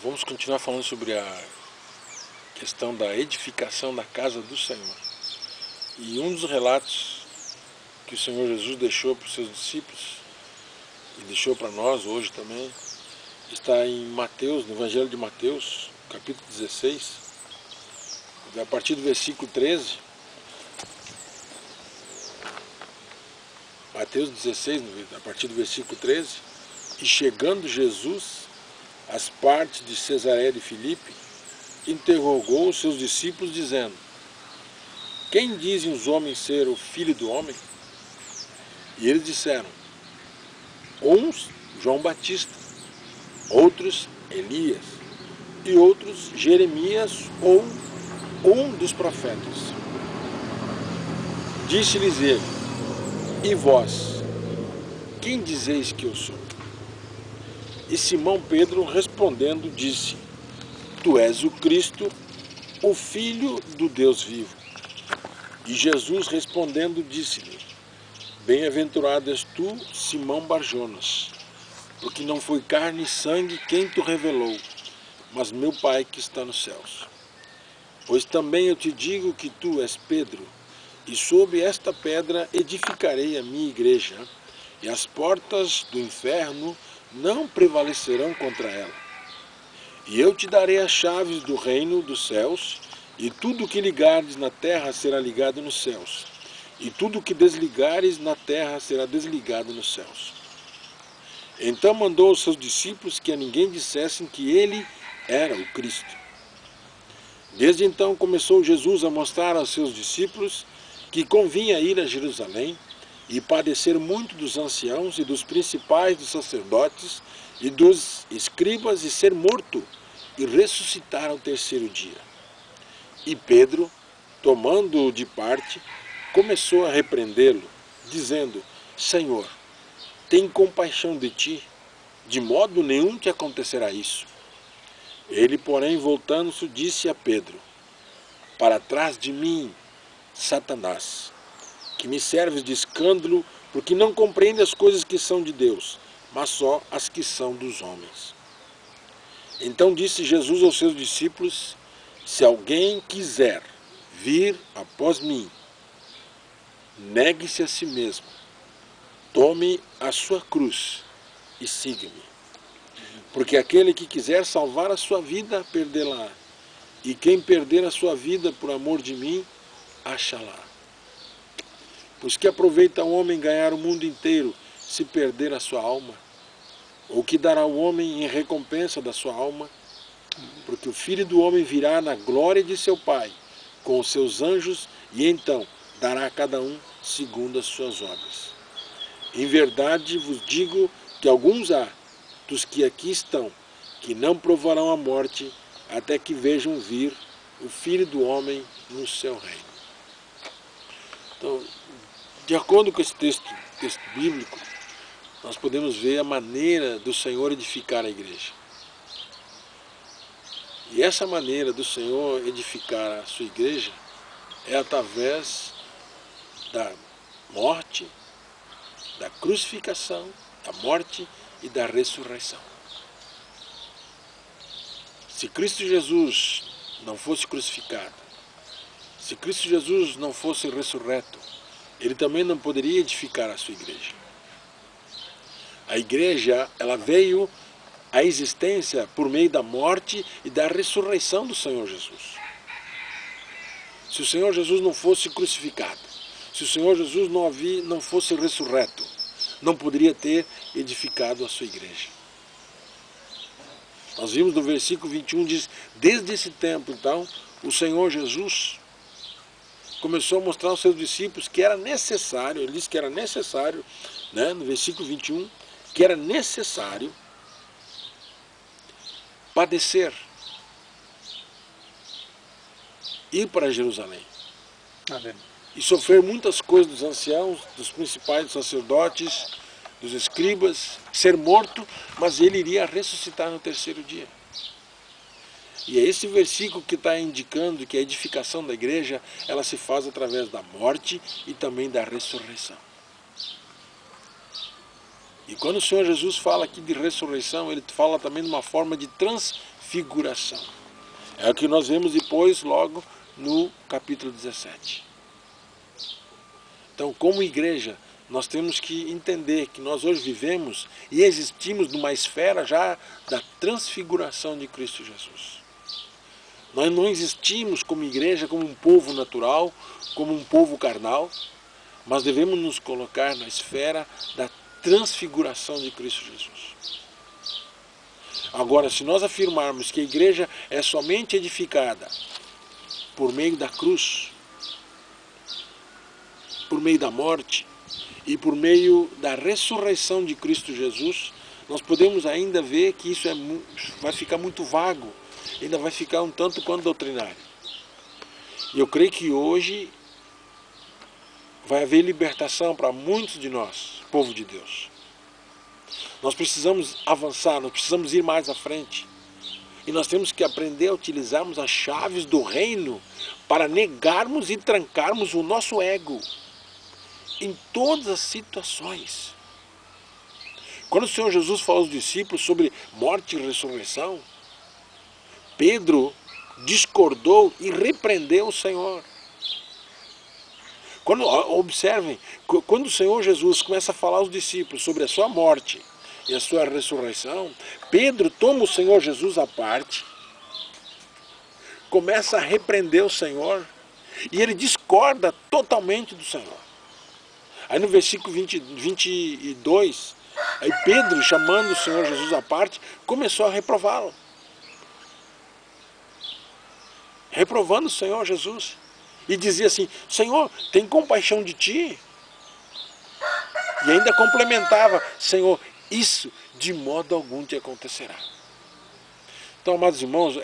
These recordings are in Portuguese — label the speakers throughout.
Speaker 1: Vamos continuar falando sobre a questão da edificação da casa do Senhor. E um dos relatos que o Senhor Jesus deixou para os seus discípulos, e deixou para nós hoje também, está em Mateus, no Evangelho de Mateus, capítulo 16, a partir do versículo 13. Mateus 16, a partir do versículo 13. E chegando Jesus às partes de Cesareia de Filipe, interrogou os seus discípulos, dizendo: Quem dizem os homens ser o Filho do Homem? E eles disseram: uns João Batista, outros Elias, e outros Jeremias ou um dos profetas. Disse-lhes ele: E vós, quem dizeis que eu sou? E Simão Pedro respondendo disse: Tu és o Cristo, o Filho do Deus vivo. E Jesus respondendo disse-lhe: Bem-aventurado és tu, Simão Barjonas, porque não foi carne e sangue quem te revelou, mas meu Pai que está nos céus. Pois também eu te digo que tu és Pedro, e sobre esta pedra edificarei a minha igreja, e as portas do inferno não prevalecerão contra ela. E eu te darei as chaves do reino dos céus, e tudo o que ligares na terra será ligado nos céus, e tudo o que desligares na terra será desligado nos céus. Então mandou os seus discípulos que a ninguém dissessem que ele era o Cristo. Desde então começou Jesus a mostrar aos seus discípulos que convinha ir a Jerusalém e padecer muito dos anciãos e dos principais dos sacerdotes e dos escribas e ser morto e ressuscitar ao terceiro dia. E Pedro, tomando-o de parte, começou a repreendê-lo, dizendo: Senhor, tem compaixão de ti, de modo nenhum te acontecerá isso. Ele, porém, voltando-se, disse a Pedro: Para trás de mim, Satanás, que me serves de escândalo, porque não compreende as coisas que são de Deus, mas só as que são dos homens. Então disse Jesus aos seus discípulos: Se alguém quiser vir após mim, negue-se a si mesmo, tome a sua cruz e siga-me. Porque aquele que quiser salvar a sua vida, perdê-la. E quem perder a sua vida por amor de mim, achará. Pois que aproveita o homem ganhar o mundo inteiro, se perder a sua alma? Ou que dará o homem em recompensa da sua alma? Porque o Filho do Homem virá na glória de seu Pai, com os seus anjos, e então dará a cada um segundo as suas obras. Em verdade vos digo que alguns há, dos que aqui estão, que não provarão a morte, até que vejam vir o Filho do Homem no seu reino. Então, de acordo com esse texto bíblico, nós podemos ver a maneira do Senhor edificar a igreja. E essa maneira do Senhor edificar a sua igreja é através da morte, da crucificação, da morte e da ressurreição. Se Cristo Jesus não fosse crucificado, se Cristo Jesus não fosse ressurreto, ele também não poderia edificar a sua igreja. A igreja, ela veio à existência por meio da morte e da ressurreição do Senhor Jesus. Se o Senhor Jesus não fosse crucificado, se o Senhor Jesus não fosse ressurreto, não poderia ter edificado a sua igreja. Nós vimos no versículo 21, diz: Desde esse tempo, então, o Senhor Jesus começou a mostrar aos seus discípulos que era necessário, ele disse que era necessário, né, no versículo 21, que era necessário padecer, ir para Jerusalém.
Speaker 2: Amém.
Speaker 1: E sofrer muitas coisas dos anciãos, dos principais dos sacerdotes, dos escribas, ser morto, mas ele iria ressuscitar no terceiro dia. E é esse versículo que está indicando que a edificação da igreja, ela se faz através da morte e também da ressurreição. E quando o Senhor Jesus fala aqui de ressurreição, ele fala também de uma forma de transfiguração. É o que nós vemos depois, logo no capítulo 17. Então, como igreja, nós temos que entender que nós hoje vivemos e existimos numa esfera já da transfiguração de Cristo Jesus. Nós não existimos como igreja, como um povo natural, como um povo carnal, mas devemos nos colocar na esfera da transfiguração de Cristo Jesus. Agora, se nós afirmarmos que a igreja é somente edificada por meio da cruz, por meio da morte e por meio da ressurreição de Cristo Jesus, nós podemos ainda ver que isso vai ficar muito vago, ainda vai ficar um tanto quanto doutrinário. E eu creio que hoje vai haver libertação para muitos de nós, povo de Deus. Nós precisamos avançar, nós precisamos ir mais à frente. E nós temos que aprender a utilizarmos as chaves do reino para negarmos e trancarmos o nosso ego em todas as situações. Quando o Senhor Jesus falou aos discípulos sobre morte e ressurreição, Pedro discordou e repreendeu o Senhor. Observem, quando o Senhor Jesus começa a falar aos discípulos sobre a sua morte e a sua ressurreição, Pedro toma o Senhor Jesus à parte, começa a repreender o Senhor e ele discorda totalmente do Senhor. Aí no versículo 22, aí Pedro, chamando o Senhor Jesus à parte, começou a reprová-lo. Reprovando o Senhor Jesus. E dizia assim: Senhor, tem compaixão de ti. E ainda complementava: Senhor, isso de modo algum te acontecerá. Então, amados irmãos,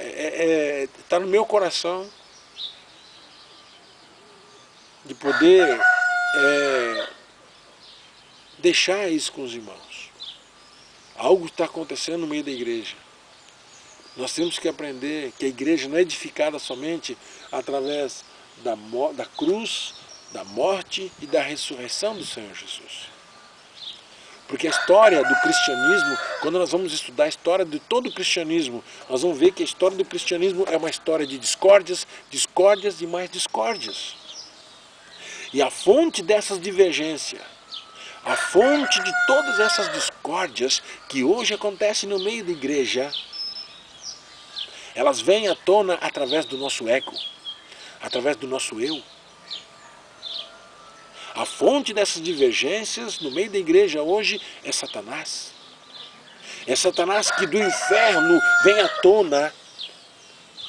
Speaker 1: está no meu coração de poder deixar isso com os irmãos. Algo está acontecendo no meio da igreja. Nós temos que aprender que a igreja não é edificada somente através da cruz, da morte e da ressurreição do Senhor Jesus. Porque a história do cristianismo, quando nós vamos estudar a história de todo o cristianismo, nós vamos ver que a história do cristianismo é uma história de discórdias, discórdias e mais discórdias. E a fonte dessas divergências, a fonte de todas essas discórdias que hoje acontecem no meio da igreja, elas vêm à tona através do nosso ego, através do nosso eu. A fonte dessas divergências no meio da igreja hoje é Satanás. É Satanás que do inferno vem à tona.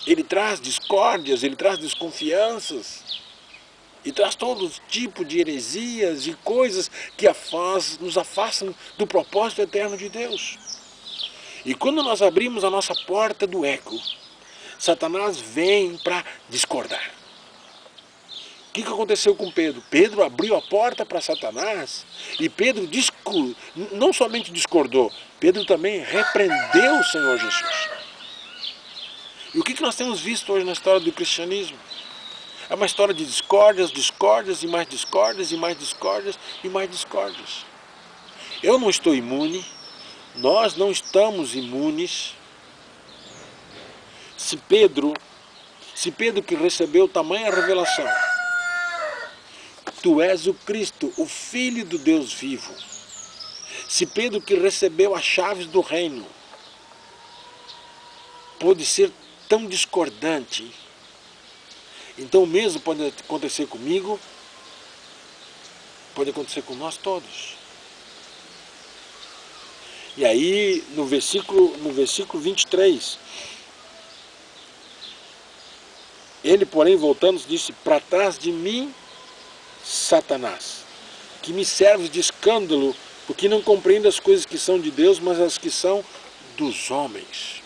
Speaker 1: Ele traz discórdias, ele traz desconfianças, e traz todo tipo de heresias e coisas que nos afastam do propósito eterno de Deus. E quando nós abrimos a nossa porta do ego, Satanás vem para discordar. O que aconteceu com Pedro? Pedro abriu a porta para Satanás e Pedro não somente discordou, Pedro também repreendeu o Senhor Jesus. E o que nós temos visto hoje na história do cristianismo? É uma história de discórdias, discórdias e mais discórdias e mais discórdias e mais discórdias. Eu não estou imune, nós não estamos imunes. Se Pedro que recebeu tamanha revelação, tu és o Cristo, o Filho do Deus vivo. Se Pedro que recebeu as chaves do reino pôde ser tão discordante, então o mesmo pode acontecer comigo, pode acontecer com nós todos. E aí no versículo 23, ele porém voltando disse: para trás de mim, Satanás, que me serves de escândalo, porque não compreendo as coisas que são de Deus, mas as que são dos homens.